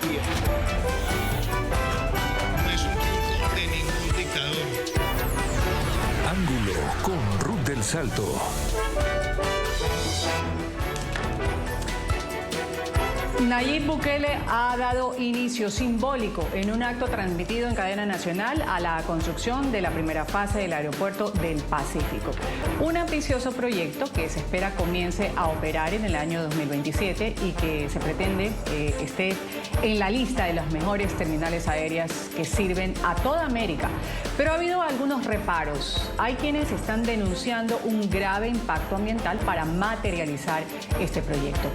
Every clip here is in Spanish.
día. No es un truco de ningún dictador. Ángulo con Ruth del Salto. Nayib Bukele ha dado inicio simbólico en un acto transmitido en cadena nacional a la construcción de la primera fase del aeropuerto del Pacífico. Un ambicioso proyecto que se espera comience a operar en el año 2027 y que se pretende esté en la lista de las mejores terminales aéreas que sirven a toda América. Pero ha habido algunos reparos. Hay quienes están denunciando un grave impacto ambiental para materializar este proyecto.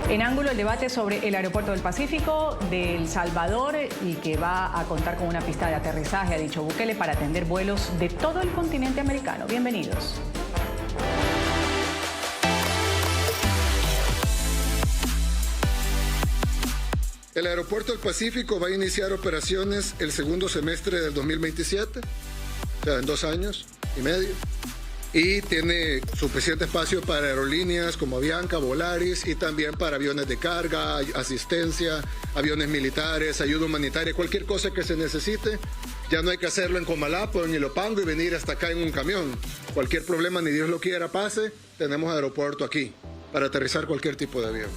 En Ángulo, el debate sobre el aeropuerto del Pacífico de El Salvador y que va a contar con una pista de aterrizaje, ha dicho Bukele, para atender vuelos de todo el continente americano. Bienvenidos. El aeropuerto del Pacífico va a iniciar operaciones el segundo semestre del 2027, o sea, en 2 años y medio. Y tiene suficiente espacio para aerolíneas como Avianca, Volaris y también para aviones de carga, asistencia, aviones militares, ayuda humanitaria, cualquier cosa que se necesite. Ya no hay que hacerlo en Comalapo, en Ilopango y venir hasta acá en un camión. Cualquier problema, ni Dios lo quiera, pase, tenemos aeropuerto aquí para aterrizar cualquier tipo de avión.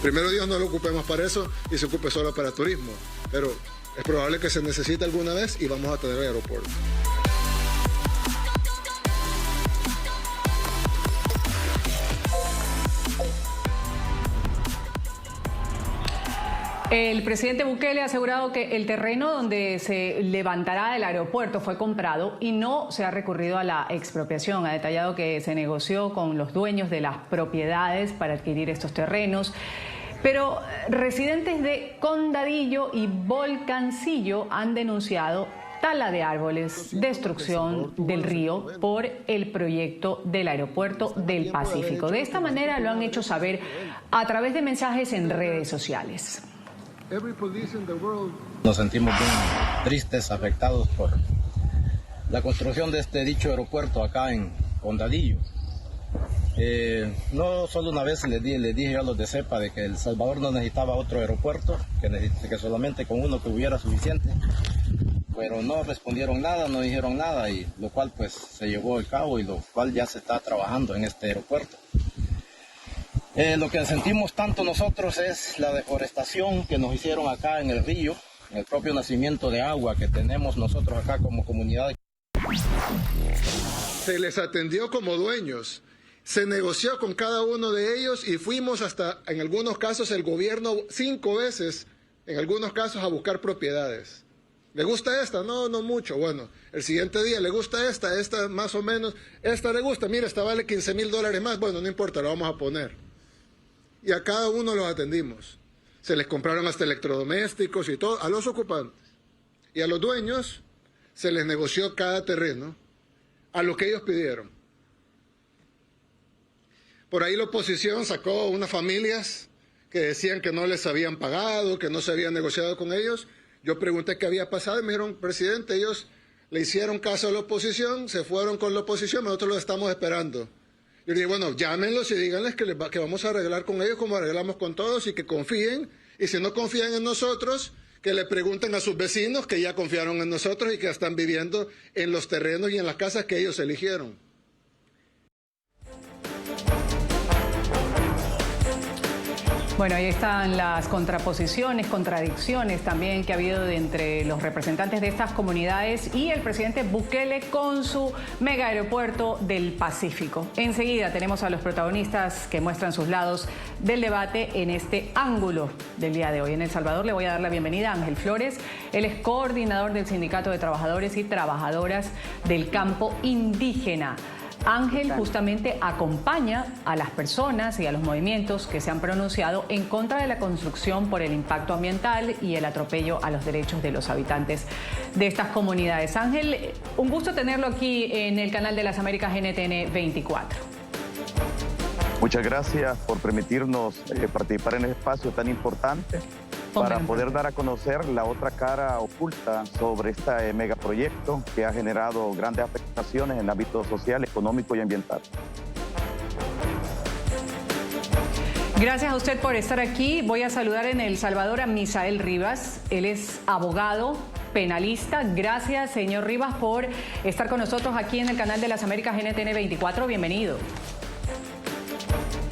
Primero Dios no lo ocupemos para eso y se ocupe solo para turismo, pero es probable que se necesite alguna vez y vamos a tener aeropuerto. El presidente Bukele ha asegurado que el terreno donde se levantará el aeropuerto fue comprado y no se ha recurrido a la expropiación. Ha detallado que se negoció con los dueños de las propiedades para adquirir estos terrenos. Pero residentes de Condadillo y Volcancillo han denunciado tala de árboles, destrucción del río por el proyecto del aeropuerto del Pacífico. De esta manera lo han hecho saber a través de mensajes en redes sociales. Nos sentimos bien tristes, afectados por la construcción de este dicho aeropuerto acá en Condadillo. No solo una vez les dije yo a los de CEPA de que El Salvador no necesitaba otro aeropuerto, que solamente con uno que hubiera suficiente, pero no respondieron nada, no dijeron nada, y lo cual pues se llevó a cabo y lo cual ya se está trabajando en este aeropuerto. Lo que sentimos tanto nosotros es la deforestación que nos hicieron acá en el río, el propio nacimiento de agua que tenemos nosotros acá como comunidad. Se les atendió como dueños, se negoció con cada uno de ellos y fuimos hasta, en algunos casos, el gobierno 5 veces, en algunos casos, a buscar propiedades. ¿Le gusta esta? No, no mucho. Bueno, el siguiente día, ¿le gusta esta más o menos? Esta le gusta, mira, esta vale $15,000 más. Bueno, no importa, la vamos a poner. Y a cada uno los atendimos. Se les compraron hasta electrodomésticos y todo, a los ocupantes. Y a los dueños se les negoció cada terreno a lo que ellos pidieron. Por ahí la oposición sacó unas familias que decían que no les habían pagado, que no se había negociado con ellos. Yo pregunté qué había pasado y me dijeron, presidente, ellos le hicieron caso a la oposición, se fueron con la oposición, nosotros los estamos esperando. Yo le dije, bueno, llámenlos y díganles que vamos a arreglar con ellos como arreglamos con todos y que confíen. Y si no confían en nosotros, que le pregunten a sus vecinos que ya confiaron en nosotros y que están viviendo en los terrenos y en las casas que ellos eligieron. Bueno, ahí están las contraposiciones, contradicciones también que ha habido entre los representantes de estas comunidades y el presidente Bukele con su mega aeropuerto del Pacífico. Enseguida tenemos a los protagonistas que muestran sus lados del debate en este ángulo del día de hoy. En El Salvador le voy a dar la bienvenida a Ángel Flores. Él es coordinador del Sindicato de Trabajadores y Trabajadoras del Campo Indígena. Ángel justamente acompaña a las personas y a los movimientos que se han pronunciado en contra de la construcción por el impacto ambiental y el atropello a los derechos de los habitantes de estas comunidades. Ángel, un gusto tenerlo aquí en el canal de las Américas NTN 24. Muchas gracias por permitirnos participar en este espacio tan importante para poder dar a conocer la otra cara oculta sobre este megaproyecto que ha generado grandes afectaciones en el ámbito social, económico y ambiental. Gracias a usted por estar aquí. Voy a saludar en El Salvador a Misael Rivas. Él es abogado penalista. Gracias, señor Rivas, por estar con nosotros aquí en el canal de las Américas NTN 24. Bienvenido.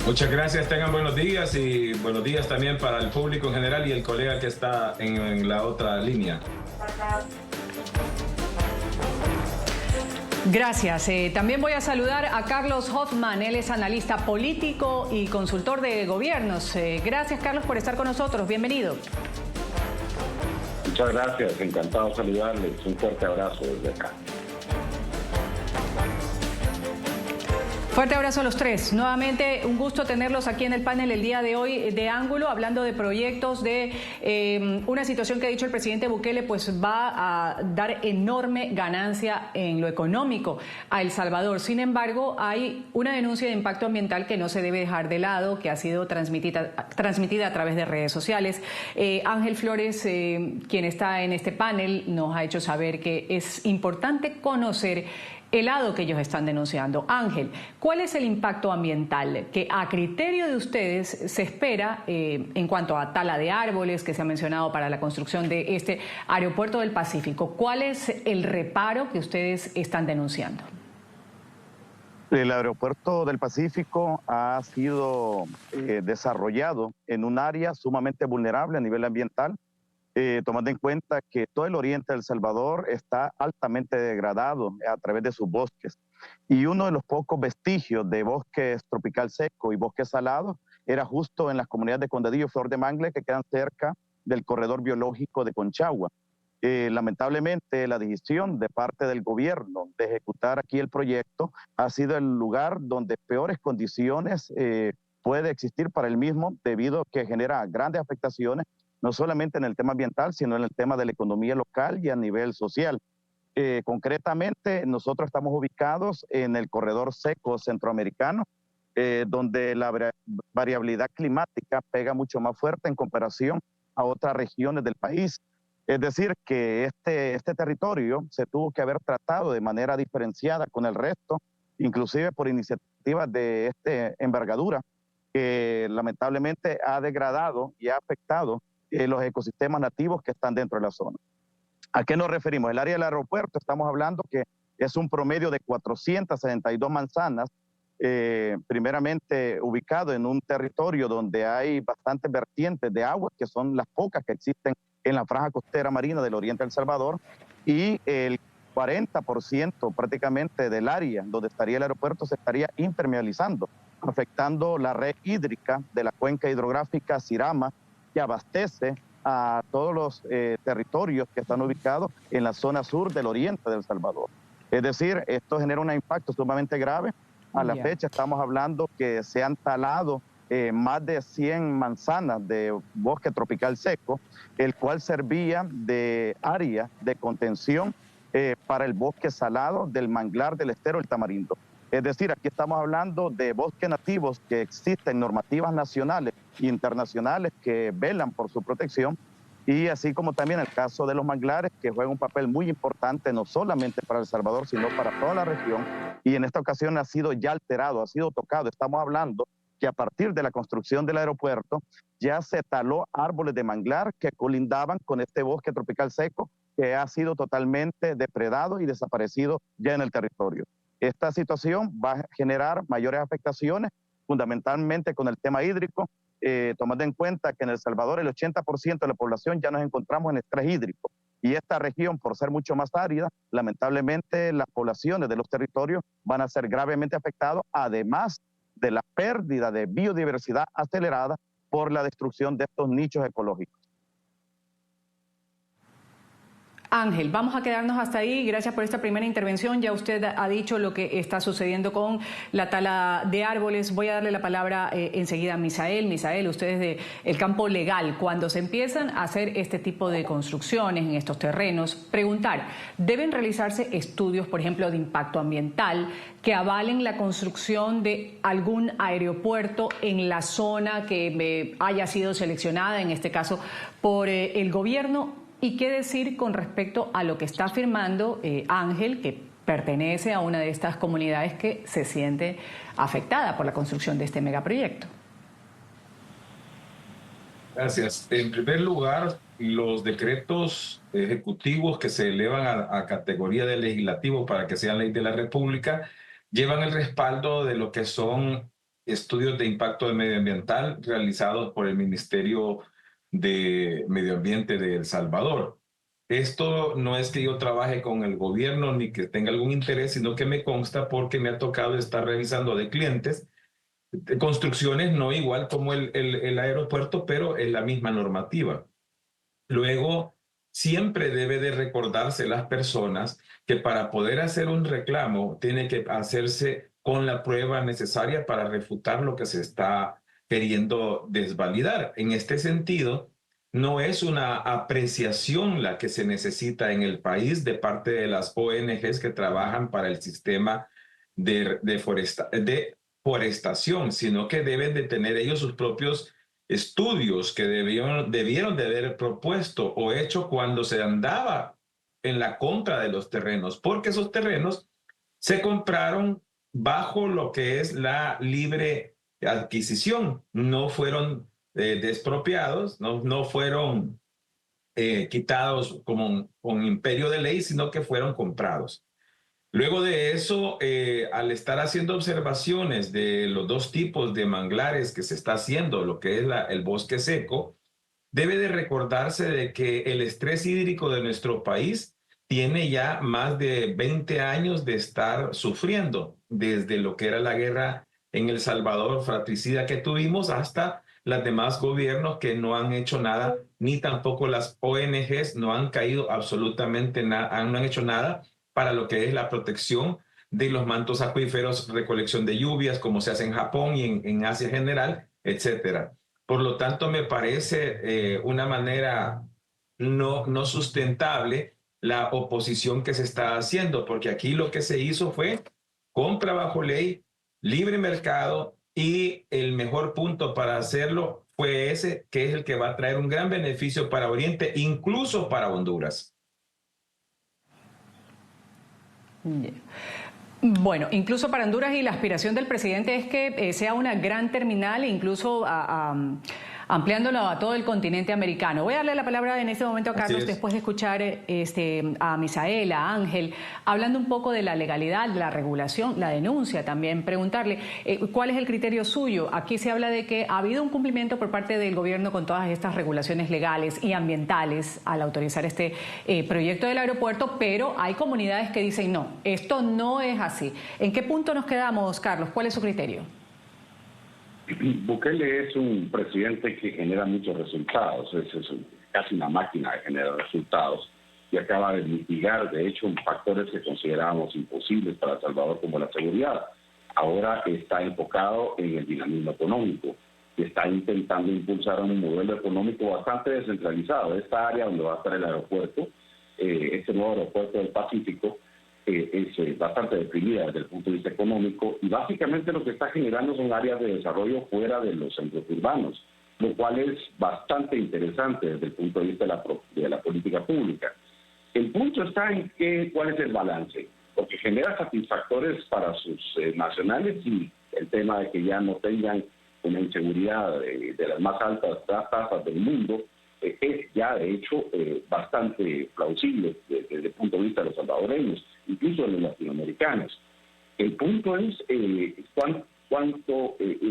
Muchas gracias, tengan buenos días y buenos días también para el público en general y el colega que está en la otra línea. Gracias. También voy a saludar a Carlos Hoffman. Él es analista político y consultor de gobiernos. Gracias, Carlos, por estar con nosotros. Bienvenido. Muchas gracias, encantado de saludarles. Un fuerte abrazo desde acá. Fuerte abrazo a los tres. Nuevamente, un gusto tenerlos aquí en el panel el día de hoy de Ángulo, hablando de proyectos, de una situación que ha dicho el presidente Bukele, pues va a dar enorme ganancia en lo económico a El Salvador. Sin embargo, hay una denuncia de impacto ambiental que no se debe dejar de lado, que ha sido transmitida a través de redes sociales. Ángel Flores, quien está en este panel, nos ha hecho saber que es importante conocer el lado que ellos están denunciando. Ángel, ¿cuál es el impacto ambiental que a criterio de ustedes se espera en cuanto a tala de árboles que se ha mencionado para la construcción de este aeropuerto del Pacífico? ¿Cuál es el reparo que ustedes están denunciando? El aeropuerto del Pacífico ha sido desarrollado en un área sumamente vulnerable a nivel ambiental, tomando en cuenta que todo el oriente de El Salvador está altamente degradado a través de sus bosques. Y uno de los pocos vestigios de bosques tropical seco y bosques salados era justo en las comunidades de Condadillo y Flor de Mangle, que quedan cerca del corredor biológico de Conchagua. Lamentablemente, la decisión de parte del gobierno de ejecutar aquí el proyecto ha sido el lugar donde peores condiciones puede existir para el mismo, debido a que genera grandes afectaciones, no solamente en el tema ambiental, sino en el tema de la economía local y a nivel social. Concretamente, nosotros estamos ubicados en el corredor seco centroamericano, donde la variabilidad climática pega mucho más fuerte en comparación a otras regiones del país. Es decir, que este territorio se tuvo que haber tratado de manera diferenciada con el resto, inclusive por iniciativas de esta envergadura, que lamentablemente ha degradado y ha afectado los ecosistemas nativos que están dentro de la zona. ¿A qué nos referimos? El área del aeropuerto, estamos hablando que es un promedio de 472 manzanas, primeramente ubicado en un territorio donde hay bastantes vertientes de agua, que son las pocas que existen en la franja costera marina del oriente de El Salvador, y el 40% prácticamente del área donde estaría el aeropuerto se estaría impermeabilizando, afectando la red hídrica de la cuenca hidrográfica Sirama, que abastece a todos los territorios que están ubicados en la zona sur del oriente de El Salvador. Es decir, esto genera un impacto sumamente grave. A la fecha estamos hablando que se han talado más de 100 manzanas de bosque tropical seco, el cual servía de área de contención para el bosque salado del manglar del estero del Tamarindo. Es decir, aquí estamos hablando de bosques nativos que existen normativas nacionales e internacionales que velan por su protección, y así como también el caso de los manglares, que juegan un papel muy importante no solamente para El Salvador, sino para toda la región, y en esta ocasión ha sido ya alterado, ha sido tocado. Estamos hablando que a partir de la construcción del aeropuerto ya se taló árboles de manglar que colindaban con este bosque tropical seco, que ha sido totalmente depredado y desaparecido ya en el territorio. Esta situación va a generar mayores afectaciones, fundamentalmente con el tema hídrico, tomando en cuenta que en El Salvador el 80% de la población ya nos encontramos en estrés hídrico. Y esta región, por ser mucho más árida, lamentablemente las poblaciones de los territorios van a ser gravemente afectadas, además de la pérdida de biodiversidad acelerada por la destrucción de estos nichos ecológicos. Ángel, vamos a quedarnos hasta ahí. Gracias por esta primera intervención. Ya usted ha dicho lo que está sucediendo con la tala de árboles. Voy a darle la palabra enseguida a Misael. Misael, ustedes del campo legal, cuando se empiezan a hacer este tipo de construcciones en estos terrenos, preguntar, ¿deben realizarse estudios, por ejemplo, de impacto ambiental que avalen la construcción de algún aeropuerto en la zona que haya sido seleccionada, en este caso, por el gobierno? ¿Y qué decir con respecto a lo que está afirmando Ángel, que pertenece a una de estas comunidades que se siente afectada por la construcción de este megaproyecto? Gracias. En primer lugar, los decretos ejecutivos que se elevan a categoría de legislativo para que sean ley de la República llevan el respaldo de lo que son estudios de impacto medioambiental realizados por el Ministerio de Medio Ambiente de El Salvador. Esto no es que yo trabaje con el gobierno ni que tenga algún interés, sino que me consta porque me ha tocado estar revisando de clientes construcciones no igual como el aeropuerto, pero es la misma normativa. Luego, siempre debe de recordarse las personas que para poder hacer un reclamo tiene que hacerse con la prueba necesaria para refutar lo que se está queriendo desvalidar. En este sentido, no es una apreciación la que se necesita en el país de parte de las ONGs que trabajan para el sistema de forestación, sino que deben de tener ellos sus propios estudios que debieron de haber propuesto o hecho cuando se andaba en la compra de los terrenos, porque esos terrenos se compraron bajo lo que es la libre adquisición, no fueron despropiados, no fueron quitados como con imperio de ley, sino que fueron comprados. Luego de eso, al estar haciendo observaciones de los dos tipos de manglares que se está haciendo, lo que es el bosque seco, debe de recordarse de que el estrés hídrico de nuestro país tiene ya más de 20 años de estar sufriendo, desde lo que era la guerra en El Salvador fratricida que tuvimos hasta los demás gobiernos que no han hecho nada, ni tampoco las ONGs no han caído absolutamente nada, no han hecho nada para lo que es la protección de los mantos acuíferos, recolección de lluvias, como se hace en Japón y en Asia en general, etcétera. Por lo tanto, me parece una manera no sustentable la oposición que se está haciendo, porque aquí lo que se hizo fue compra bajo ley, libre mercado, y el mejor punto para hacerlo fue ese, que es el que va a traer un gran beneficio para Oriente, incluso para Honduras. Bueno, incluso para Honduras, y la aspiración del presidente es que sea una gran terminal, incluso ampliándolo a todo el continente americano. Voy a darle la palabra en este momento a Carlos después de escuchar a Misael, a Ángel, hablando un poco de la legalidad, la regulación, la denuncia también. Preguntarle cuál es el criterio suyo. Aquí se habla de que ha habido un cumplimiento por parte del gobierno con todas estas regulaciones legales y ambientales al autorizar este proyecto del aeropuerto, pero hay comunidades que dicen no, esto no es así. ¿En qué punto nos quedamos, Carlos? ¿Cuál es su criterio? Bukele es un presidente que genera muchos resultados, es casi una máquina de generar resultados y acaba de mitigar, de hecho, factores que considerábamos imposibles para El Salvador como la seguridad. Ahora está enfocado en el dinamismo económico y está intentando impulsar un modelo económico bastante descentralizado. Esta área donde va a estar el aeropuerto, este nuevo aeropuerto del Pacífico, es bastante deprimida desde el punto de vista económico y básicamente lo que está generando son áreas de desarrollo fuera de los centros urbanos, lo cual es bastante interesante desde el punto de vista de la política pública. El punto está en cuál es el balance, porque genera satisfactores para sus nacionales y el tema de que ya no tengan una inseguridad de las más altas tasas del mundo es ya de hecho bastante plausible desde el punto de vista de los salvadoreños, incluso de los latinoamericanos. El punto es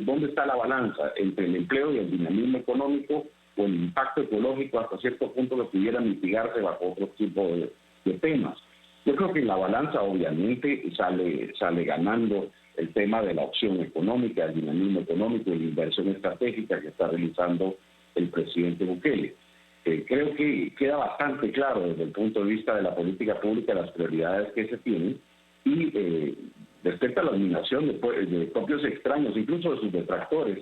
dónde está la balanza entre el empleo y el dinamismo económico o el impacto ecológico hasta cierto punto que pudiera mitigarse bajo otro tipo de temas. Yo creo que en la balanza obviamente sale ganando el tema de la opción económica, el dinamismo económico y la inversión estratégica que está realizando el presidente Bukele. Creo que queda bastante claro desde el punto de vista de la política pública las prioridades que se tienen y respecto a la eliminación de propios extraños, incluso de sus detractores,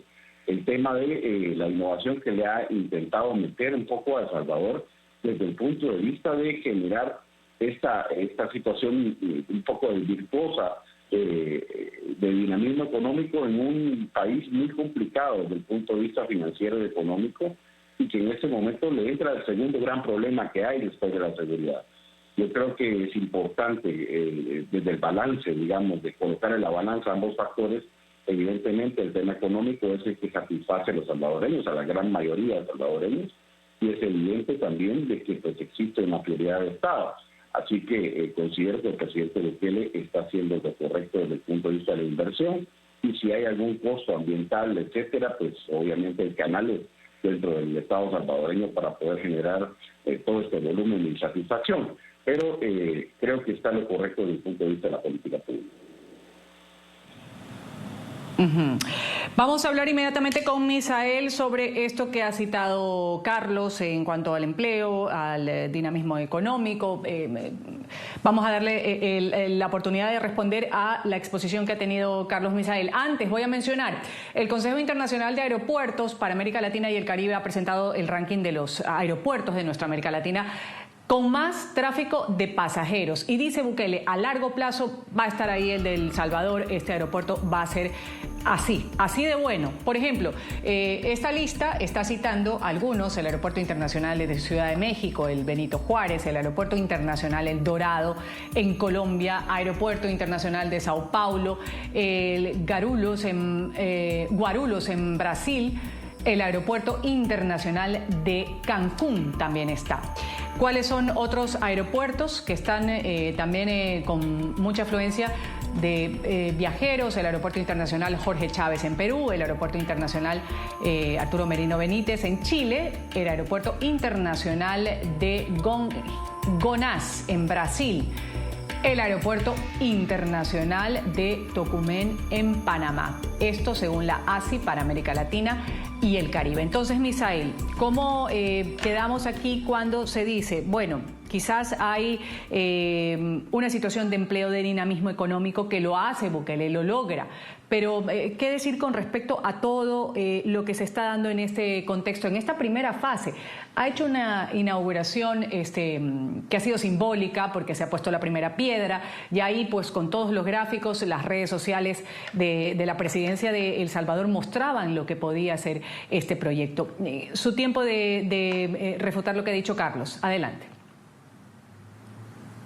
el tema de la innovación que le ha intentado meter un poco a El Salvador desde el punto de vista de generar esta situación un poco virtuosa de dinamismo económico en un país muy complicado desde el punto de vista financiero y económico, y que en este momento le entra el segundo gran problema que hay después de la seguridad. Yo creo que es importante desde el balance, digamos, de colocar en la balanza ambos factores, Evidentemente el tema económico es el que satisface a los salvadoreños, a la gran mayoría de salvadoreños, y es evidente también de que pues existe una prioridad de Estado. Así que considero que el presidente Bukele está haciendo lo correcto desde el punto de vista de la inversión, y si hay algún costo ambiental, etcétera, pues obviamente hay canales dentro del Estado salvadoreño para poder generar todo este volumen de insatisfacción. Pero creo que está lo correcto desde el punto de vista de la política pública. Vamos a hablar inmediatamente con Misael sobre esto que ha citado Carlos en cuanto al empleo, al dinamismo económico. Vamos a darle la oportunidad de responder a la exposición que ha tenido Carlos Misael. Antes voy a mencionar, el Consejo Internacional de Aeropuertos para América Latina y el Caribe ha presentado el ranking de los aeropuertos de nuestra América Latina con más tráfico de pasajeros. Y dice Bukele, a largo plazo va a estar ahí el de El Salvador, este aeropuerto va a ser así de bueno. Por ejemplo, esta lista está citando algunos: el Aeropuerto Internacional de Ciudad de México, el Benito Juárez, el Aeropuerto Internacional El Dorado en Colombia, Aeropuerto Internacional de Sao Paulo, el Guarulhos en Brasil, el Aeropuerto Internacional de Cancún también está. ¿Cuáles son otros aeropuertos que están también con mucha afluencia de viajeros? El Aeropuerto Internacional Jorge Chávez en Perú, el Aeropuerto Internacional Arturo Merino Benítez en Chile, el Aeropuerto Internacional de Gonás en Brasil, el Aeropuerto Internacional de Tocumen en Panamá. Esto según la ASI para América Latina y el Caribe. Entonces, Misael, ¿cómo quedamos aquí cuando se dice, bueno, quizás hay una situación de empleo, de dinamismo económico que lo hace Bukele, lo logra, pero qué decir con respecto a todo lo que se está dando en este contexto, en esta primera fase? Ha hecho una inauguración que ha sido simbólica porque se ha puesto la primera piedra, y ahí pues con todos los gráficos, las redes sociales de la presidencia de El Salvador mostraban lo que podía ser este proyecto. Su tiempo de refutar lo que ha dicho Carlos. Adelante.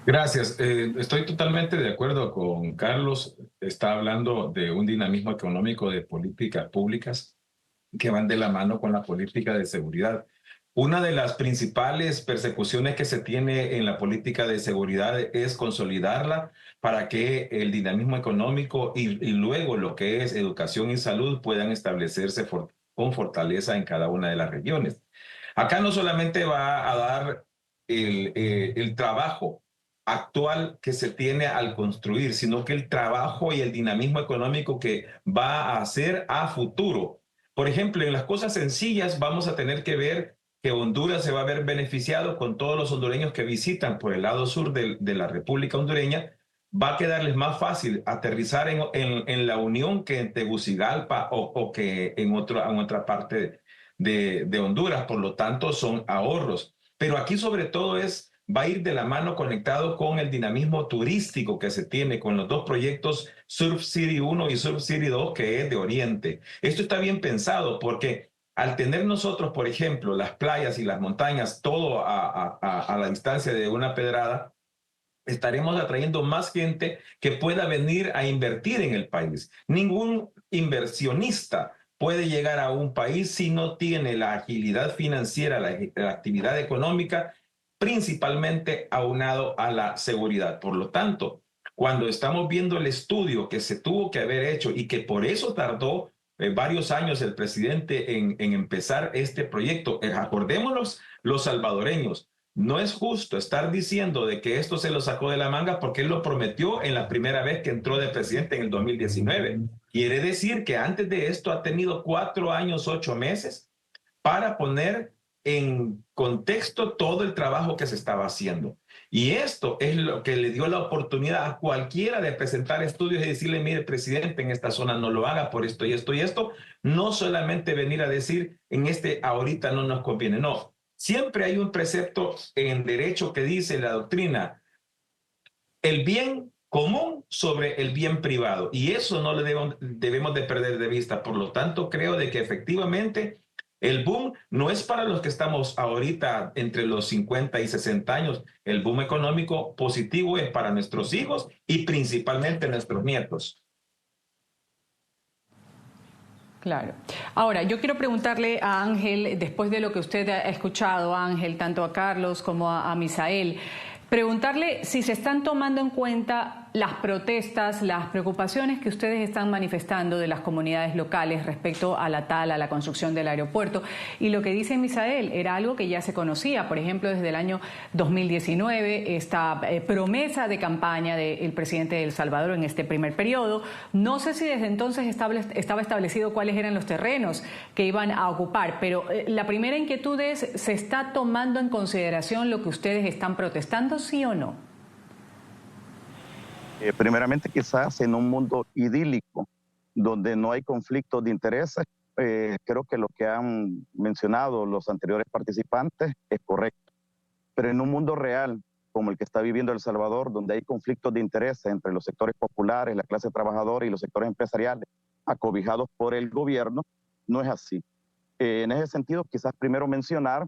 Gracias. Estoy totalmente de acuerdo con Carlos. Está hablando de un dinamismo económico, de políticas públicas que van de la mano con la política de seguridad. Una de las principales persecuciones que se tiene en la política de seguridad es consolidarla para que el dinamismo económico y luego lo que es educación y salud puedan establecerse con fortaleza en cada una de las regiones. Acá no solamente va a dar el trabajo actual que se tiene al construir, sino que el trabajo y el dinamismo económico que va a hacer a futuro. Por ejemplo, en las cosas sencillas vamos a tener que ver que Honduras se va a ver beneficiado con todos los hondureños que visitan por el lado sur de la República Hondureña. Va a quedarles más fácil aterrizar en La Unión que en Tegucigalpa o que en otra parte de Honduras. Por lo tanto, son ahorros. Pero aquí sobre todo va a ir de la mano conectado con el dinamismo turístico que se tiene con los dos proyectos Surf City 1 y Surf City 2, que es de Oriente. Esto está bien pensado porque al tener nosotros, por ejemplo, las playas y las montañas, todo a la distancia de una pedrada, estaremos atrayendo más gente que pueda venir a invertir en el país. Ningún inversionista puede llegar a un país si no tiene la agilidad financiera, la actividad económica, principalmente aunado a la seguridad. Por lo tanto, cuando estamos viendo el estudio que se tuvo que haber hecho y que por eso tardó varios años el presidente en empezar este proyecto, acordémonos los salvadoreños, no es justo estar diciendo de que esto se lo sacó de la manga porque él lo prometió en la primera vez que entró de presidente en el 2019. Quiere decir que antes de esto ha tenido 4 años, 8 meses para poner en contexto todo el trabajo que se estaba haciendo. Y esto es lo que le dio la oportunidad a cualquiera de presentar estudios y decirle, mire, presidente, en esta zona no lo haga por esto y esto y esto. No solamente venir a decir, ahorita no nos conviene. No, siempre hay un precepto en derecho que dice la doctrina, el bien común sobre el bien privado. Y eso no lo debemos de perder de vista. Por lo tanto, creo de que efectivamente el boom no es para los que estamos ahorita entre los 50 y 60 años. El boom económico positivo es para nuestros hijos y principalmente nuestros nietos. Claro. Ahora, yo quiero preguntarle a Ángel, después de lo que usted ha escuchado, Ángel, tanto a Carlos como a Misael, preguntarle si se están tomando en cuenta las protestas, las preocupaciones que ustedes están manifestando de las comunidades locales respecto a la tala, a la construcción del aeropuerto. Y lo que dice Misael era algo que ya se conocía, por ejemplo, desde el año 2019, esta promesa de campaña del presidente de El Salvador en este primer periodo. No sé si desde entonces estaba establecido cuáles eran los terrenos que iban a ocupar, pero la primera inquietud es, ¿se está tomando en consideración lo que ustedes están protestando, sí o no? Primeramente, quizás en un mundo idílico, donde no hay conflictos de intereses, creo que lo que han mencionado los anteriores participantes es correcto. Pero en un mundo real, como el que está viviendo El Salvador, donde hay conflictos de intereses entre los sectores populares, la clase trabajadora y los sectores empresariales, acobijados por el gobierno, no es así. En ese sentido, quizás primero mencionar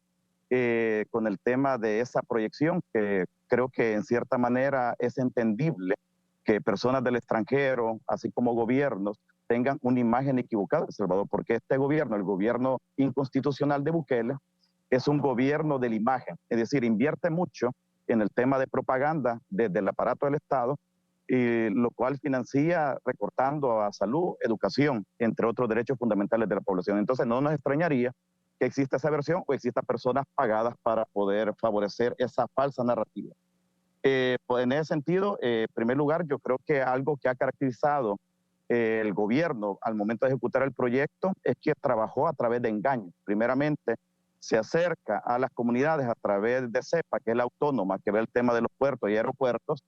con el tema de esa proyección, que creo que en cierta manera es entendible que personas del extranjero, así como gobiernos, tengan una imagen equivocada de El Salvador, porque este gobierno, el gobierno inconstitucional de Bukele, es un gobierno de la imagen, es decir, invierte mucho en el tema de propaganda desde el aparato del Estado, lo cual financia recortando a salud, educación, entre otros derechos fundamentales de la población. Entonces no nos extrañaría que exista esa versión o existan personas pagadas para poder favorecer esa falsa narrativa. Pues en ese sentido, en primer lugar, yo creo que algo que ha caracterizado el gobierno al momento de ejecutar el proyecto es que trabajó a través de engaños. Primeramente, se acerca a las comunidades a través de CEPA, que es la autónoma, que ve el tema de los puertos y aeropuertos,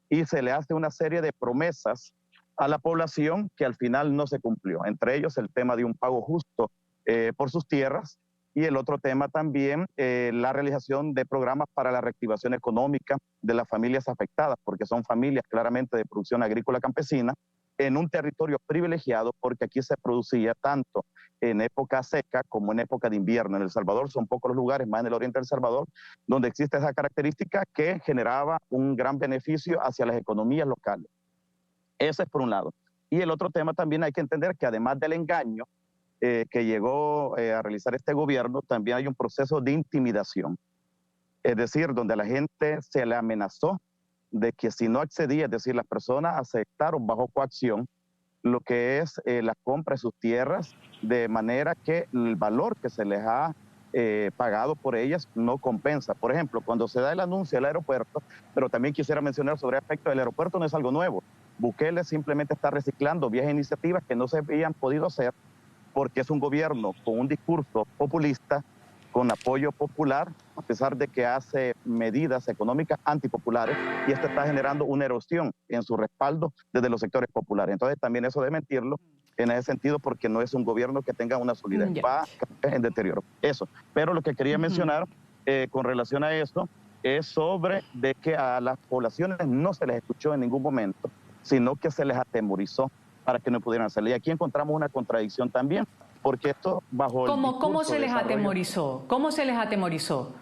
y se le hace una serie de promesas a la población que al final no se cumplió. Entre ellos el tema de un pago justo por sus tierras, y el otro tema también, la realización de programas para la reactivación económica de las familias afectadas, porque son familias claramente de producción agrícola campesina, en un territorio privilegiado, porque aquí se producía tanto en época seca como en época de invierno. En El Salvador son pocos los lugares, más en el oriente del Salvador, donde existe esa característica que generaba un gran beneficio hacia las economías locales. Ese es por un lado. Y el otro tema también hay que entender que además del engaño que llegó a realizar este gobierno, también hay un proceso de intimidación. Es decir, donde a la gente se le amenazó de que si no accedía, es decir, las personas aceptaron bajo coacción lo que es la compra de sus tierras, de manera que el valor que se les ha pagado por ellas no compensa. Por ejemplo, cuando se da el anuncio del aeropuerto, pero también quisiera mencionar sobre el aspecto del aeropuerto, no es algo nuevo. Bukele simplemente está reciclando viejas iniciativas que no se habían podido hacer porque es un gobierno con un discurso populista, con apoyo popular, a pesar de que hace medidas económicas antipopulares, y esto está generando una erosión en su respaldo desde los sectores populares. Entonces también eso de mentirlo en ese sentido, porque no es un gobierno que tenga una solidez, va en deterioro. Eso. Pero lo que quería mencionar con relación a eso es sobre de que a las poblaciones no se les escuchó en ningún momento, sino que se les atemorizó para que no pudieran hacerlo. Y aquí encontramos una contradicción también, porque esto bajo el ¿Cómo se les desarrollo... atemorizó? ¿Cómo se les atemorizó?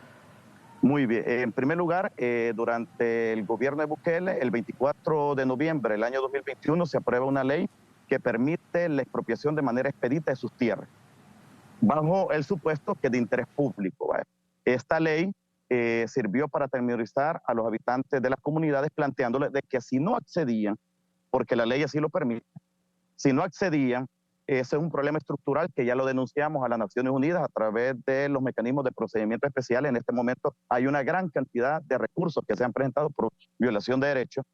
Muy bien. En primer lugar, durante el gobierno de Bukele, el 24 de noviembre del año 2021, se aprueba una ley que permite la expropiación de manera expedita de sus tierras, bajo el supuesto que es de interés público, ¿vale? Esta ley sirvió para atemorizar a los habitantes de las comunidades, planteándoles de que si no accedían, porque la ley así lo permite, si no accedían, ese es un problema estructural que ya lo denunciamos a las Naciones Unidas a través de los mecanismos de procedimiento especiales. En este momento hay una gran cantidad de recursos que se han presentado por violación de derechos.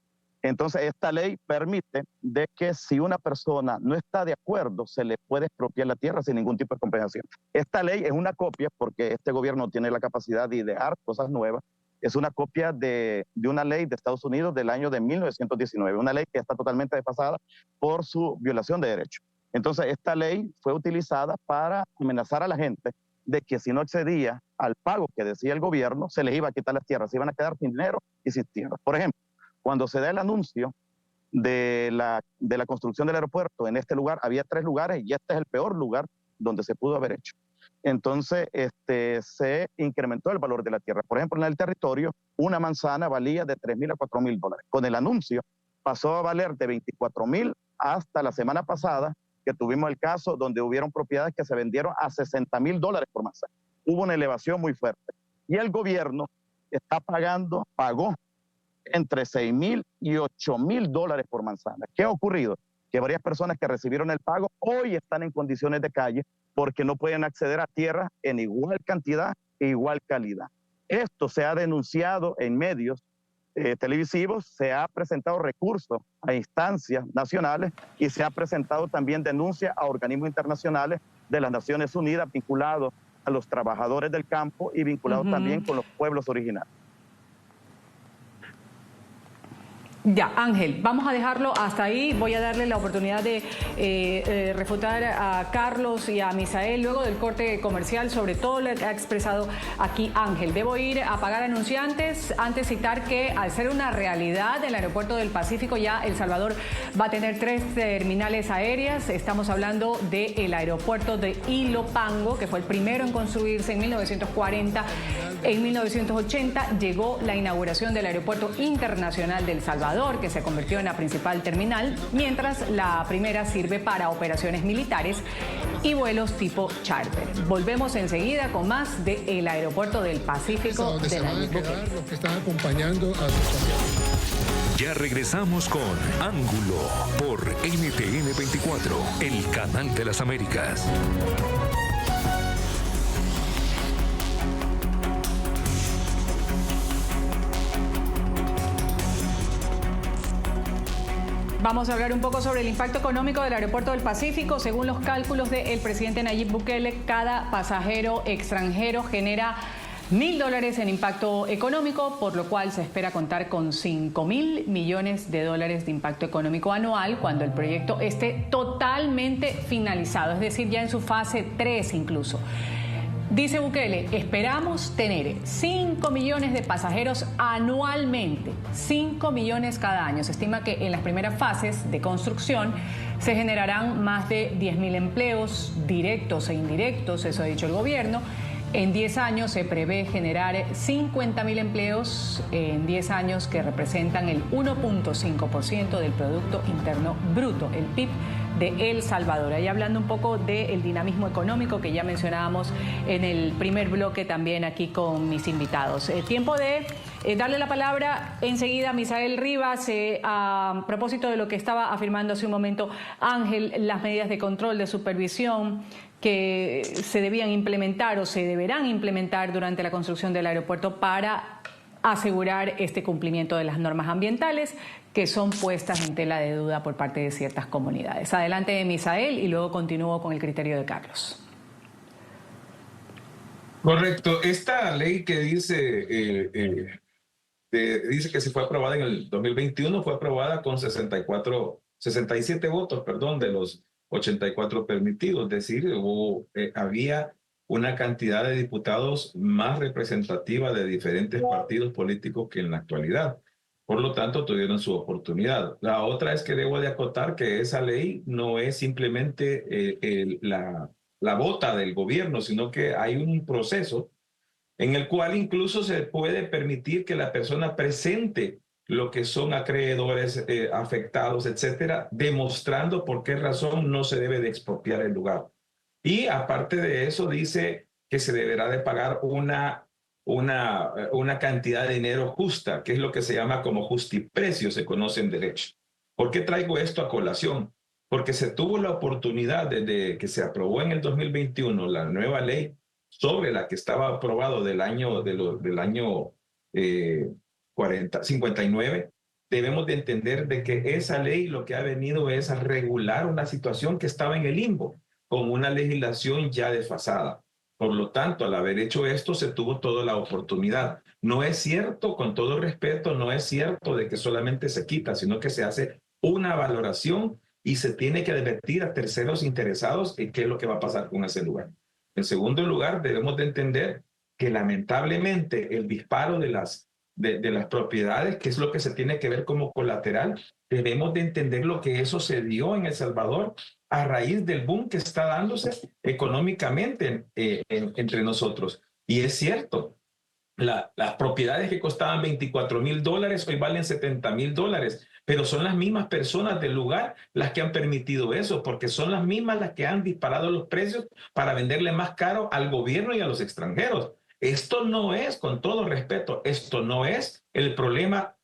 Entonces, esta ley permite de que si una persona no está de acuerdo, se le puede expropiar la tierra sin ningún tipo de compensación. Esta ley es una copia, porque este gobierno tiene la capacidad de idear cosas nuevas, es una copia de una ley de Estados Unidos del año de 1919, una ley que está totalmente desfasada por su violación de derechos. Entonces, esta ley fue utilizada para amenazar a la gente de que si no accedía al pago que decía el gobierno, se les iba a quitar las tierras, se iban a quedar sin dinero y sin tierras. Por ejemplo, cuando se da el anuncio de la construcción del aeropuerto, en este lugar había 3 lugares y este es el peor lugar donde se pudo haber hecho. Entonces, se incrementó el valor de la tierra. Por ejemplo, en el territorio, una manzana valía de $3,000 a $4,000. Con el anuncio pasó a valer de $24,000 hasta la semana pasada que tuvimos el caso donde hubieron propiedades que se vendieron a $60,000 por manzana. Hubo una elevación muy fuerte. Y el gobierno pagó entre $6,000 y $8,000 por manzana. ¿Qué ha ocurrido? Que varias personas que recibieron el pago hoy están en condiciones de calle porque no pueden acceder a tierra en igual cantidad e igual calidad. Esto se ha denunciado en medios televisivos, se ha presentado recursos a instancias nacionales y se ha presentado también denuncia a organismos internacionales de las Naciones Unidas vinculados a los trabajadores del campo y vinculados también con los pueblos originarios. Ya, Ángel, vamos a dejarlo hasta ahí. Voy a darle la oportunidad de refutar a Carlos y a Misael luego del corte comercial sobre todo lo que ha expresado aquí Ángel. Debo ir a pagar anunciantes. Antes citar que al ser una realidad el aeropuerto del Pacífico, ya El Salvador va a tener 3 terminales aéreas. Estamos hablando del aeropuerto de Ilopango, que fue el primero en construirse en 1940. En 1980 llegó la inauguración del Aeropuerto Internacional de El Salvador, que se convirtió en la principal terminal, mientras la primera sirve para operaciones militares y vuelos tipo charter. Volvemos enseguida con más del Aeropuerto del Pacífico de Nayib Bukele. Los que están acompañando a sus Ya regresamos con Ángulo por NTN 24, el canal de las Américas. Vamos a hablar un poco sobre el impacto económico del Aeropuerto del Pacífico. Según los cálculos del presidente Nayib Bukele, cada pasajero extranjero genera $1,000 en impacto económico, por lo cual se espera contar con $5,000 millones de impacto económico anual cuando el proyecto esté totalmente finalizado, es decir, ya en su fase 3 incluso. Dice Bukele, esperamos tener 5 millones de pasajeros anualmente, 5 millones cada año. Se estima que en las primeras fases de construcción se generarán más de 10,000 empleos directos e indirectos, eso ha dicho el gobierno. En 10 años se prevé generar 50,000 empleos en 10 años que representan el 1.5% del Producto Interno Bruto, el PIB de El Salvador. Ahí hablando un poco del dinamismo económico que ya mencionábamos en el primer bloque también aquí con mis invitados. Tiempo de darle la palabra enseguida a Misael Rivas a propósito de lo que estaba afirmando hace un momento Ángel, las medidas de control, de supervisión que se debían implementar o se deberán implementar durante la construcción del aeropuerto para asegurar este cumplimiento de las normas ambientales que son puestas en tela de duda por parte de ciertas comunidades. Adelante, Misael, y luego continúo con el criterio de Carlos. Correcto. Esta ley que dice que se fue aprobada en el 2021 fue aprobada con 67 votos, de los 84 permitidos. Es decir, había una cantidad de diputados más representativa de diferentes partidos políticos que en la actualidad. Por lo tanto, tuvieron su oportunidad. La otra es que debo de acotar que esa ley no es simplemente la bota del gobierno, sino que hay un proceso en el cual incluso se puede permitir que la persona presente lo que son acreedores afectados, etcétera, demostrando por qué razón no se debe de expropiar el lugar. Y aparte de eso, dice que se deberá de pagar una cantidad de dinero justa, que es lo que se llama como justiprecio, se conoce en derecho. ¿Por qué traigo esto a colación? Porque se tuvo la oportunidad desde que se aprobó en el 2021 la nueva ley sobre la que estaba aprobado del año 59. Debemos de entender de que esa ley lo que ha venido es a regular una situación que estaba en el limbo, con una legislación ya desfasada. Por lo tanto, al haber hecho esto, se tuvo toda la oportunidad. No es cierto, con todo respeto, no es cierto de que solamente se quita, sino que se hace una valoración y se tiene que advertir a terceros interesados en qué es lo que va a pasar con ese lugar. En segundo lugar, debemos de entender que lamentablemente el disparo de las propiedades, que es lo que se tiene que ver como colateral, debemos de entender lo que eso se dio en El Salvador a raíz del boom que está dándose económicamente entre nosotros. Y es cierto, las propiedades que costaban $24,000 hoy valen $70,000, pero son las mismas personas del lugar las que han permitido eso, porque son las mismas las que han disparado los precios para venderle más caro al gobierno y a los extranjeros. Esto no es, con todo respeto, esto no es el problema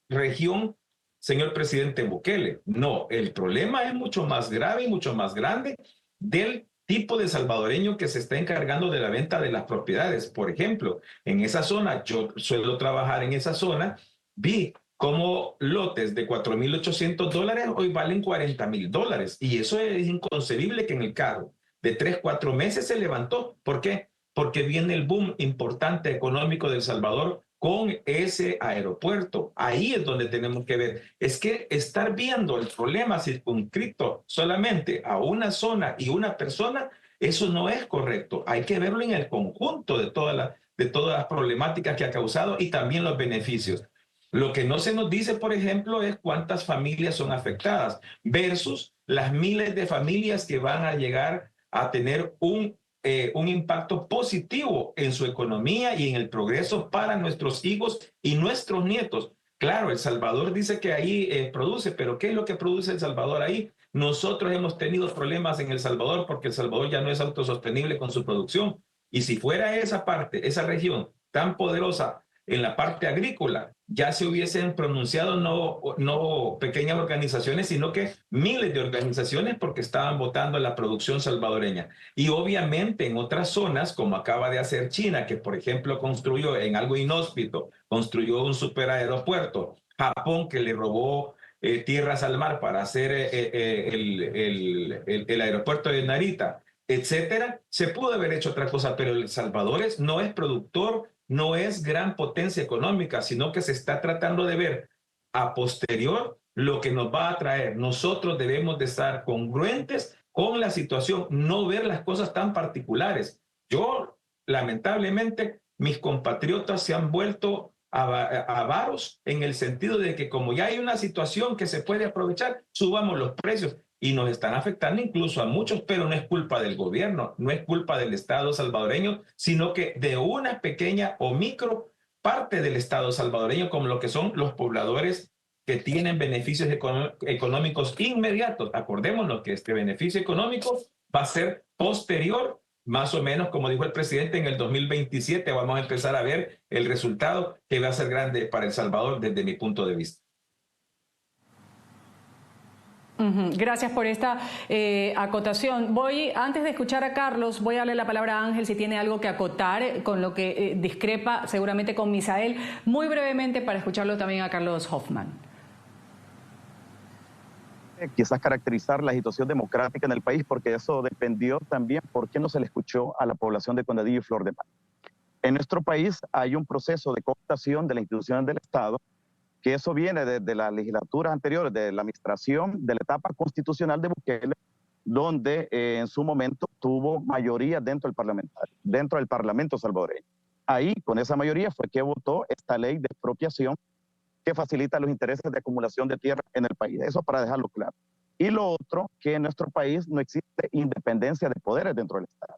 región, señor presidente Bukele. No, el problema es mucho más grave y mucho más grande del tipo de salvadoreño que se está encargando de la venta de las propiedades. Por ejemplo, en esa zona, yo suelo trabajar en esa zona, vi cómo lotes de $4,800 hoy valen $40,000. Y eso es inconcebible que en el cargo de 3, 4 meses se levantó. ¿Por qué? Porque viene el boom importante económico de El Salvador con ese aeropuerto. Ahí es donde tenemos que ver. Es que estar viendo el problema circunscrito solamente a una zona y una persona, eso no es correcto. Hay que verlo en el conjunto de todas las problemáticas que ha causado y también los beneficios. Lo que no se nos dice, por ejemplo, es cuántas familias son afectadas versus las miles de familias que van a llegar a tener un impacto positivo en su economía y en el progreso para nuestros hijos y nuestros nietos. Claro, El Salvador dice que ahí produce, pero ¿qué es lo que produce El Salvador ahí? Nosotros hemos tenido problemas en El Salvador porque El Salvador ya no es autosostenible con su producción. Y si fuera esa parte, esa región tan poderosa en la parte agrícola, ya se hubiesen pronunciado no pequeñas organizaciones, sino que miles de organizaciones porque estaban votando la producción salvadoreña. Y obviamente en otras zonas, como acaba de hacer China, que por ejemplo construyó en algo inhóspito, construyó un superaeropuerto, Japón que le robó tierras al mar para hacer el aeropuerto de Narita, etcétera, se pudo haber hecho otra cosa, pero El Salvador no es productor, no es gran potencia económica, sino que se está tratando de ver a posterior lo que nos va a traer. Nosotros debemos de estar congruentes con la situación, no ver las cosas tan particulares. Yo, lamentablemente, mis compatriotas se han vuelto avaros en el sentido de que como ya hay una situación que se puede aprovechar, subamos los precios. Y nos están afectando incluso a muchos, pero no es culpa del gobierno, no es culpa del Estado salvadoreño, sino que de una pequeña o micro parte del Estado salvadoreño, como lo que son los pobladores que tienen beneficios económicos inmediatos. Acordémonos que este beneficio económico va a ser posterior, más o menos, como dijo el presidente, en el 2027 vamos a empezar a ver el resultado que va a ser grande para El Salvador desde mi punto de vista. Gracias por esta acotación. Antes de escuchar a Carlos, voy a darle la palabra a Ángel si tiene algo que acotar con lo que discrepa seguramente con Misael, muy brevemente para escucharlo también a Carlos Hoffman. Quizás caracterizar la situación democrática en el país, porque eso dependió también por qué no se le escuchó a la población de Condadillo y Flor de Mar. En nuestro país hay un proceso de cooptación de las instituciones del Estado, que eso viene de las legislaturas anteriores, de la administración de la etapa constitucional de Bukele, donde en su momento tuvo mayoría dentro del Parlamento salvadoreño. Ahí, con esa mayoría, fue que votó esta ley de expropiación que facilita los intereses de acumulación de tierra en el país. Eso para dejarlo claro. Y lo otro, que en nuestro país no existe independencia de poderes dentro del Estado.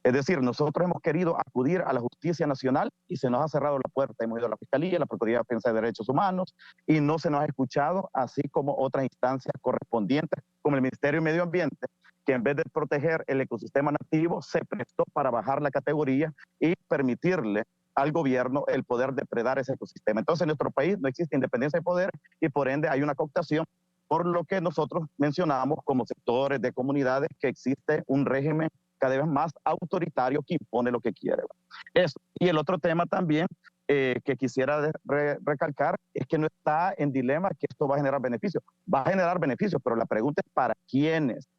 Es decir, nosotros hemos querido acudir a la justicia nacional y se nos ha cerrado la puerta. Hemos ido a la Fiscalía, la Procuraduría de Defensa de Derechos Humanos y no se nos ha escuchado, así como otras instancias correspondientes, como el Ministerio de Medio Ambiente, que en vez de proteger el ecosistema nativo, se prestó para bajar la categoría y permitirle al gobierno el poder depredar ese ecosistema. Entonces, en nuestro país no existe independencia de poder y por ende hay una cooptación, por lo que nosotros mencionamos como sectores de comunidades que existe un régimen cada vez más autoritario que impone lo que quiere. Eso. Y el otro tema también que quisiera recalcar es que no está en dilema que esto va a generar beneficios. Va a generar beneficios, pero la pregunta es ¿para quiénes?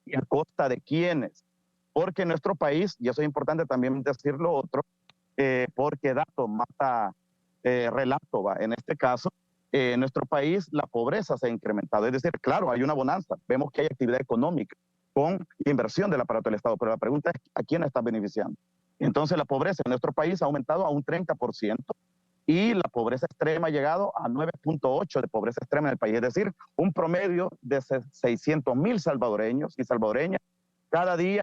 ¿Y a costa de quiénes? Porque en nuestro país, y eso es importante también decirlo otro, porque dato mata relato, va. En este caso, en nuestro país la pobreza se ha incrementado. Es decir, claro, hay una bonanza, vemos que hay actividad económica con inversión del aparato del Estado, pero la pregunta es ¿a quién está beneficiando? Entonces la pobreza en nuestro país ha aumentado a un 30% y la pobreza extrema ha llegado a 9.8 de pobreza extrema en el país, es decir, un promedio de 600,000 salvadoreños y salvadoreñas cada día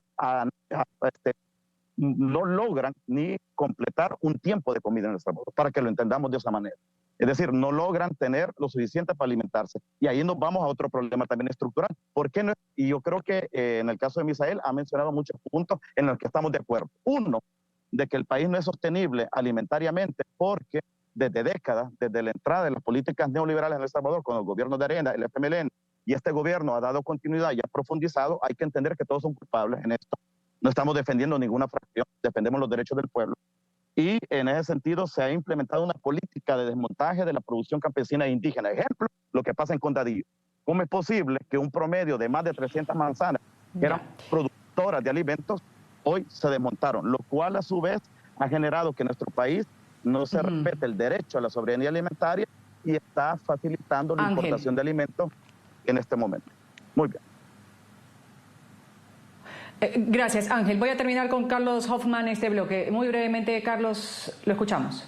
no logran ni completar un tiempo de comida en El Salvador, para que lo entendamos de esa manera. Es decir, no logran tener lo suficiente para alimentarse. Y ahí nos vamos a otro problema también estructural. ¿Por qué no? Y yo creo que en el caso de Misael ha mencionado muchos puntos en los que estamos de acuerdo. Uno, de que el país no es sostenible alimentariamente porque desde décadas, desde la entrada de las políticas neoliberales en El Salvador, con el gobierno de Arena, el FMLN, y este gobierno ha dado continuidad y ha profundizado, hay que entender que todos son culpables en esto. No estamos defendiendo ninguna fracción, defendemos los derechos del pueblo. Y en ese sentido se ha implementado una política de desmontaje de la producción campesina e indígena. Ejemplo, lo que pasa en Condadillo. ¿Cómo es posible que un promedio de más de 300 manzanas que eran productoras de alimentos hoy se desmontaron? Lo cual a su vez ha generado que en nuestro país no se respete el derecho a la soberanía alimentaria y está facilitando la importación de alimentos en este momento. Muy bien. Gracias, Ángel. Voy a terminar con Carlos Hoffman este bloque. Muy brevemente, Carlos, lo escuchamos.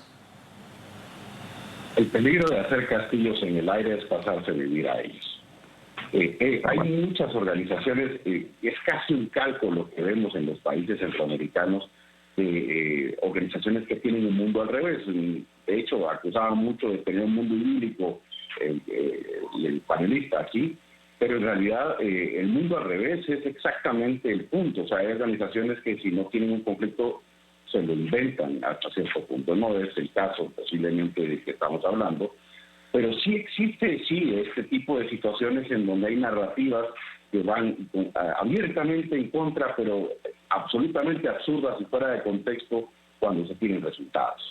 El peligro de hacer castillos en el aire es pasarse a vivir a ellos. Hay muchas organizaciones, es casi un calco lo que vemos en los países centroamericanos, organizaciones que tienen un mundo al revés. De hecho, acusaban mucho de tener un mundo idílico el panelista aquí, pero en realidad el mundo al revés es exactamente el punto. O sea, hay organizaciones que si no tienen un conflicto se lo inventan hasta cierto punto. No es el caso posiblemente de que estamos hablando, pero sí existe este tipo de situaciones en donde hay narrativas que van abiertamente en contra, pero absolutamente absurdas y fuera de contexto cuando se tienen resultados.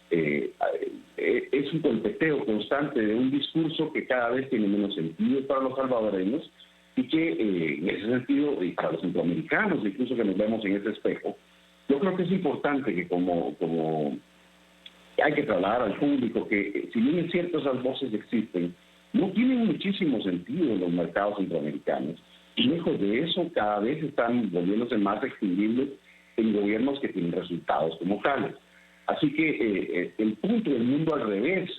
Es un golpeteo constante de un discurso que cada vez tiene menos sentido para los salvadoreños y que en ese sentido, y para los centroamericanos, incluso que nos vemos en ese espejo, yo creo que es importante que como hay que trasladar al público que si bien es cierto esas voces existen, no tienen muchísimo sentido en los mercados centroamericanos y lejos de eso cada vez están volviéndose más extinguibles en gobiernos que tienen resultados como tales. Así que el punto del mundo al revés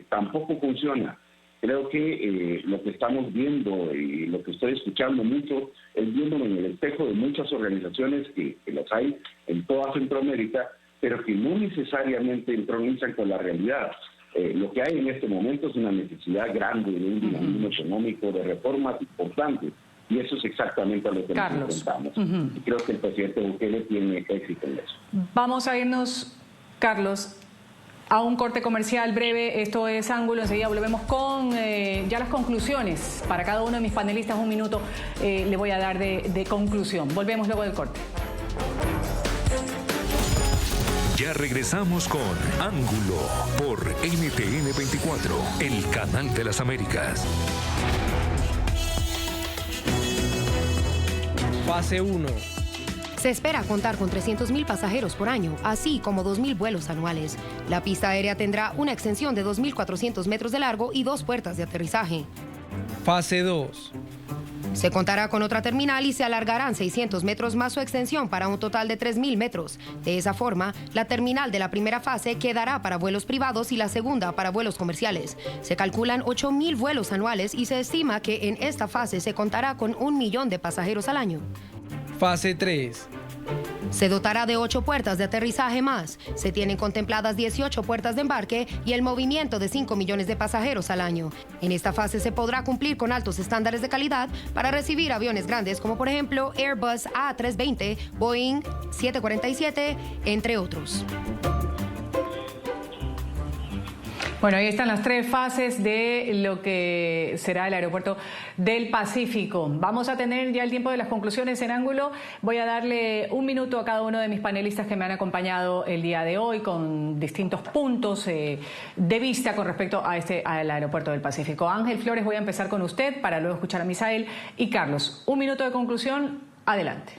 tampoco funciona. Creo que lo que estamos viendo y lo que estoy escuchando mucho es viéndome en el espejo de muchas organizaciones que las hay en toda Centroamérica, pero que no necesariamente entronizan con la realidad. Lo que hay en este momento es una necesidad grande de un dinamismo económico, de reformas importantes, y eso es exactamente a lo que nos enfrentamos. Y creo que el presidente Bukele tiene éxito en eso. Vamos a irnos, Carlos, a un corte comercial breve. Esto es Ángulo. Enseguida volvemos con ya las conclusiones. Para cada uno de mis panelistas, un minuto le voy a dar de conclusión. Volvemos luego del corte. Ya regresamos con Ángulo por NTN 24, el canal de las Américas. Fase 1. Se espera contar con 300.000 pasajeros por año, así como 2.000 vuelos anuales. La pista aérea tendrá una extensión de 2.400 metros de largo y 2 puertas de aterrizaje. Fase 2. Se contará con otra terminal y se alargarán 600 metros más su extensión para un total de 3.000 metros. De esa forma, la terminal de la primera fase quedará para vuelos privados y la segunda para vuelos comerciales. Se calculan 8.000 vuelos anuales y se estima que en esta fase se contará con 1 millón de pasajeros al año. Fase 3. Se dotará de 8 puertas de aterrizaje más. Se tienen contempladas 18 puertas de embarque y el movimiento de 5 millones de pasajeros al año. En esta fase se podrá cumplir con altos estándares de calidad para recibir aviones grandes como por ejemplo Airbus A320, Boeing 747, entre otros. Bueno, ahí están las 3 fases de lo que será el aeropuerto del Pacífico. Vamos a tener ya el tiempo de las conclusiones en Ángulo. Voy a darle un minuto a cada uno de mis panelistas que me han acompañado el día de hoy con distintos puntos de vista con respecto a al aeropuerto del Pacífico. Ángel Flores, voy a empezar con usted para luego escuchar a Misael. Y Carlos, un minuto de conclusión. Adelante.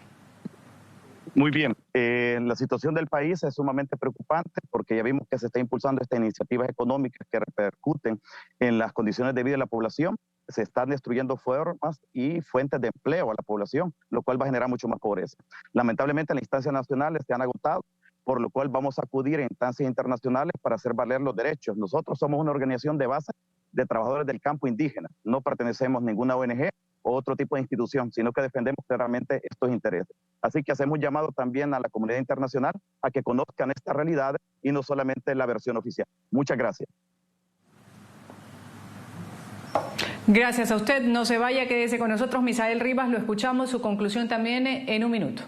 Muy bien. La situación del país es sumamente preocupante porque ya vimos que se está impulsando estas iniciativas económicas que repercuten en las condiciones de vida de la población. Se están destruyendo formas y fuentes de empleo a la población, lo cual va a generar mucho más pobreza. Lamentablemente las instancias nacionales se han agotado, por lo cual vamos a acudir a instancias internacionales para hacer valer los derechos. Nosotros somos una organización de base de trabajadores del campo indígena. No pertenecemos a ninguna ONG, o otro tipo de institución, sino que defendemos claramente estos intereses. Así que hacemos llamado también a la comunidad internacional a que conozcan esta realidad y no solamente la versión oficial. Muchas gracias. Gracias a usted. No se vaya, quédese con nosotros. Misael Rivas, lo escuchamos, su conclusión también en un minuto.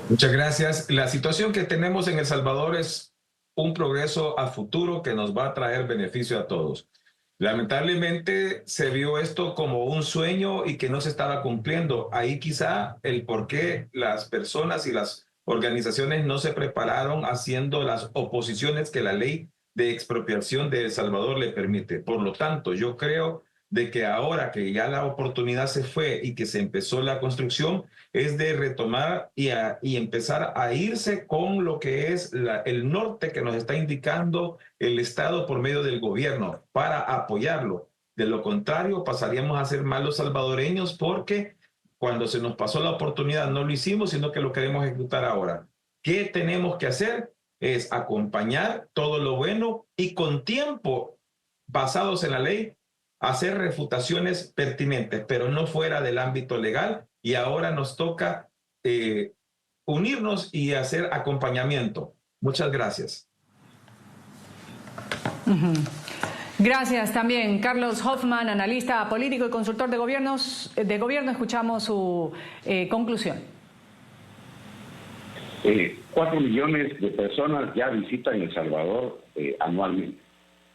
Muchas gracias. La situación que tenemos en El Salvador es un progreso a futuro que nos va a traer beneficio a todos. Lamentablemente se vio esto como un sueño y que no se estaba cumpliendo. Ahí quizá el por qué las personas y las organizaciones no se prepararon haciendo las oposiciones que la ley de expropiación de El Salvador le permite. Por lo tanto, yo creo de que ahora que ya la oportunidad se fue y que se empezó la construcción, es de retomar y empezar a irse con lo que es el norte que nos está indicando el Estado por medio del gobierno para apoyarlo. De lo contrario, pasaríamos a ser malos salvadoreños porque cuando se nos pasó la oportunidad no lo hicimos, sino que lo queremos ejecutar ahora. ¿Qué tenemos que hacer? Es acompañar todo lo bueno y con tiempo, basados en la ley, hacer refutaciones pertinentes, pero no fuera del ámbito legal. Y ahora nos toca unirnos y hacer acompañamiento. Muchas gracias. Gracias también, Carlos Hoffman, analista político y consultor de gobierno. Escuchamos su conclusión. 4 millones de personas ya visitan El Salvador anualmente.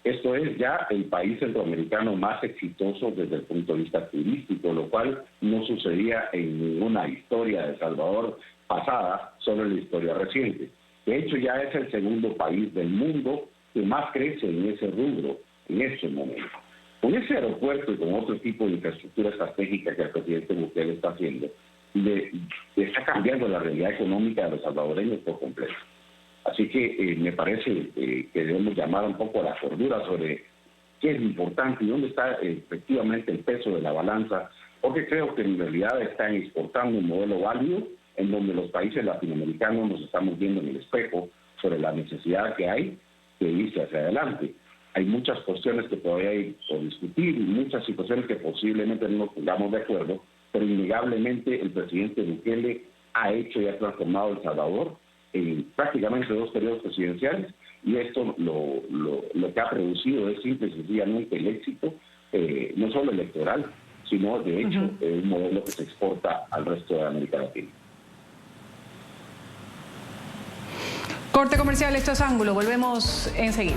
Esto es ya el país centroamericano más exitoso desde el punto de vista turístico, lo cual no sucedía en ninguna historia de El Salvador pasada, solo en la historia reciente. De hecho, ya es el segundo país del mundo que más crece en ese rubro en este momento. Con ese aeropuerto y con otro tipo de infraestructura estratégica que el presidente Bukele está haciendo, está cambiando la realidad económica de los salvadoreños por completo. Así que me parece que debemos llamar un poco a la cordura sobre qué es importante y dónde está efectivamente el peso de la balanza, porque creo que en realidad están exportando un modelo válido en donde los países latinoamericanos nos estamos viendo en el espejo sobre la necesidad que hay de irse hacia adelante. Hay muchas cuestiones que todavía hay por discutir y muchas situaciones que posiblemente no nos pongamos de acuerdo, pero innegablemente el presidente Bukele ha hecho y ha transformado El Salvador en prácticamente 2 periodos presidenciales, y esto lo que ha producido es simple y sencillamente el éxito, no solo electoral, sino de hecho un modelo que se exporta al resto de América Latina. Corte comercial, esto es Ángulo, volvemos enseguida.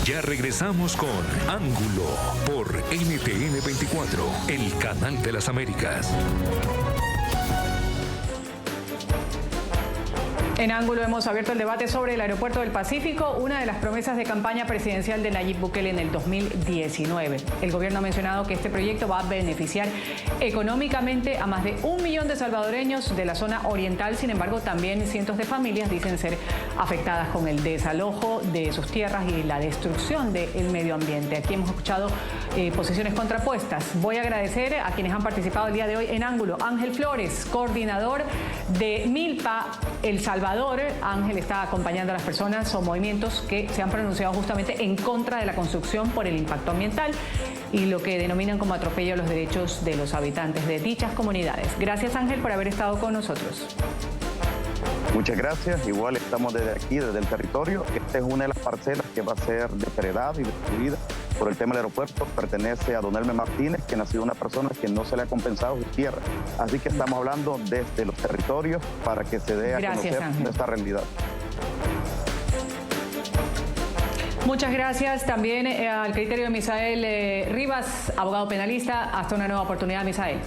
Ya regresamos con Ángulo por NTN 24, el canal de las Américas. En Ángulo hemos abierto el debate sobre el Aeropuerto del Pacífico, una de las promesas de campaña presidencial de Nayib Bukele en el 2019. El gobierno ha mencionado que este proyecto va a beneficiar económicamente a más de 1 millón de salvadoreños de la zona oriental. Sin embargo, también cientos de familias dicen ser afectadas con el desalojo de sus tierras y la destrucción del medio ambiente. Aquí hemos escuchado posiciones contrapuestas. Voy a agradecer a quienes han participado el día de hoy en Ángulo. Ángel Flores, coordinador de Milpa El Salvador. Ángel está acompañando a las personas o movimientos que se han pronunciado justamente en contra de la construcción por el impacto ambiental y lo que denominan como atropello a los derechos de los habitantes de dichas comunidades. Gracias, Ángel, por haber estado con nosotros. Muchas gracias. Igual estamos desde aquí, desde el territorio. Esta es una de las parcelas que va a ser depredada y destruida por el tema del aeropuerto. Pertenece a don Elmer Martínez, quien ha sido una persona que no se le ha compensado su tierra. Así que estamos hablando desde los territorios para que se dé a conocer nuestra realidad. Muchas gracias también al criterio de Misael Rivas, abogado penalista. Hasta una nueva oportunidad, Misael.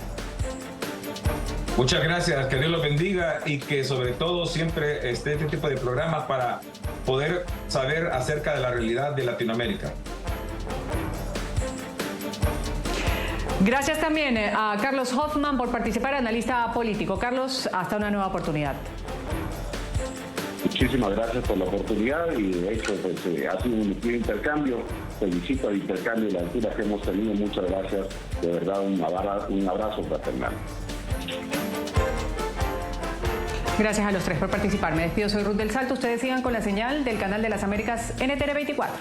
Muchas gracias, que Dios los bendiga y que sobre todo siempre esté este tipo de programas para poder saber acerca de la realidad de Latinoamérica. Gracias también a Carlos Hoffman por participar, analista político. Carlos, hasta una nueva oportunidad. Muchísimas gracias por la oportunidad y de hecho pues, ha sido un intercambio. Felicito al intercambio y la altura que hemos tenido. Muchas gracias. De verdad, un abrazo fraternal. Gracias a los tres por participar. Me despido, soy Ruth del Salto. Ustedes sigan con la señal del canal de las Américas NTN 24.